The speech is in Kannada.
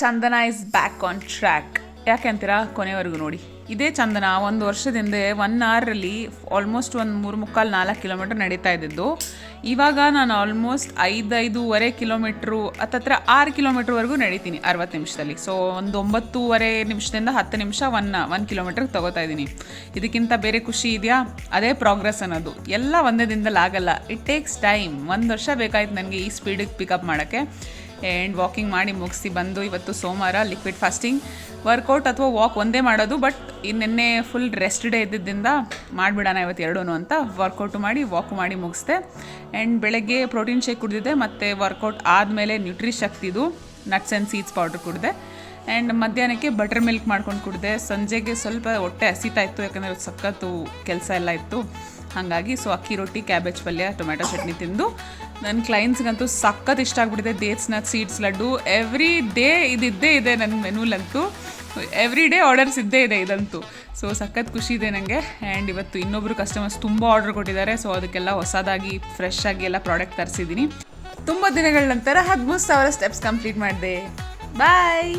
Chandana is back on track. ಯಾಕೆ ಅಂತೀರಾ? ಕೊನೆವರೆಗೂ ನೋಡಿ. ಇದೇ ಚಂದನ 1 ವರ್ಷದಿಂದ 1 ಅವರಲ್ಲಿ ಆಲ್ಮೋಸ್ಟ್ ಒಂದು 3-3.5-4 ಕಿಲೋಮೀಟರ್ ನಡೀತಾ ಇದ್ದಿದ್ದು. ಇವಾಗ ನಾನು ಆಲ್ಮೋಸ್ಟ್ 5-5.5 ಕಿಲೋಮೀಟ್ರು ಹತ್ತತ್ರ 6 ಕಿಲೋಮೀಟ್ರ್ವರೆಗೂ ನಡೀತೀನಿ 60 ನಿಮಿಷದಲ್ಲಿ. ಸೊ ಒಂದು 9.5 ನಿಮಿಷದಿಂದ 10 ನಿಮಿಷ 1 ಕಿಲೋಮೀಟ್ರಿಗೆ ತೊಗೋತಾ ಇದ್ದೀನಿ. ಇದಕ್ಕಿಂತ ಬೇರೆ ಖುಷಿ ಇದೆಯಾ? ಅದೇ ಪ್ರೋಗ್ರೆಸ್ ಅನ್ನೋದು. ಎಲ್ಲ ಒಂದೇ ದಿನದಲ್ಲಿ ಆಗಲ್ಲ. It takes time. 1 ವರ್ಷ ಬೇಕಾಯ್ತು ನನಗೆ ಈ ಸ್ಪೀಡಿಗೆ ಪಿಕಪ್ ಮಾಡೋಕ್ಕೆ. ಆ್ಯಂಡ್ ವಾಕಿಂಗ್ ಮಾಡಿ ಮುಗಿಸಿ ಬಂದು ಇವತ್ತು ಸೋಮವಾರ ಲಿಕ್ವಿಡ್ ಫಾಸ್ಟಿಂಗ್. ವರ್ಕೌಟ್ ಅಥವಾ ವಾಕ್ ಒಂದೇ ಮಾಡೋದು, ಬಟ್ ನಿನ್ನೆ ಫುಲ್ ರೆಸ್ಟ್ ಡೇ ಇದ್ದಿದ್ದರಿಂದ ಮಾಡಿಬಿಡೋಣ ಇವತ್ತು ಎರಡೂ ಅಂತ ವರ್ಕೌಟು ಮಾಡಿ ವಾಕು ಮಾಡಿ ಮುಗಿಸ್ದೆ. ಆ್ಯಂಡ್ ಬೆಳಗ್ಗೆ ಪ್ರೋಟೀನ್ ಶೇಕ್ ಕುಡಿದಿದ್ದೆ, ಮತ್ತು ವರ್ಕೌಟ್ ಆದಮೇಲೆ ನ್ಯೂಟ್ರಿಶಕ್ತಿದು ನಟ್ಸ್ ಆ್ಯಂಡ್ ಸೀಡ್ಸ್ ಪೌಡ್ರ್ ಕುಡಿದೆ. ಆ್ಯಂಡ್ ಮಧ್ಯಾಹ್ನಕ್ಕೆ ಬಟರ್ ಮಿಲ್ಕ್ ಮಾಡ್ಕೊಂಡು ಕುಡಿದೆ. ಸಂಜೆಗೆ ಸ್ವಲ್ಪ ಹೊಟ್ಟೆ ಹಸಿತಾ ಇತ್ತು, ಯಾಕಂದರೆ ಸಖತ್ತು ಕೆಲಸ ಎಲ್ಲ ಇತ್ತು ಹಾಗಾಗಿ. ಸೊ ಅಕ್ಕಿ ರೊಟ್ಟಿ, ಕ್ಯಾಬೇಜ್ ಪಲ್ಯ, ಟೊಮೆಟೊ ಚಟ್ನಿ ತಿಂದು ನನ್ನ ಕ್ಲೈಂಟ್ಸ್ಗಂತೂ ಸಖತ್ ಇಷ್ಟ ಆಗಿಬಿಟ್ಟಿದೆ. Dates nut seeds laddu every day ಇದ್ದೇ ಇದೆ ನನ್ನ ಮೆನುಲಂತೂ. ಎವ್ರಿ ಡೇ ಆರ್ಡರ್ಸ್ ಇದ್ದೇ ಇದೆ ಇದಂತೂ. ಸೊ ಸಖತ್ ಖುಷಿ ಇದೆ ನನಗೆ. ಆ್ಯಂಡ್ ಇವತ್ತು ಇನ್ನೊಬ್ಬರು ಕಸ್ಟಮರ್ಸ್ ತುಂಬ ಆರ್ಡರ್ ಕೊಟ್ಟಿದ್ದಾರೆ. ಸೊ ಅದಕ್ಕೆಲ್ಲ ಹೊಸದಾಗಿ ಫ್ರೆಶ್ ಆಗಿ ಎಲ್ಲ ಪ್ರಾಡಕ್ಟ್ ತರಿಸಿದ್ದೀನಿ. ತುಂಬ ದಿನಗಳ ನಂತರ 13,000 ಸ್ಟೆಪ್ಸ್ ಕಂಪ್ಲೀಟ್ ಮಾಡಿದೆ. ಬಾಯ್.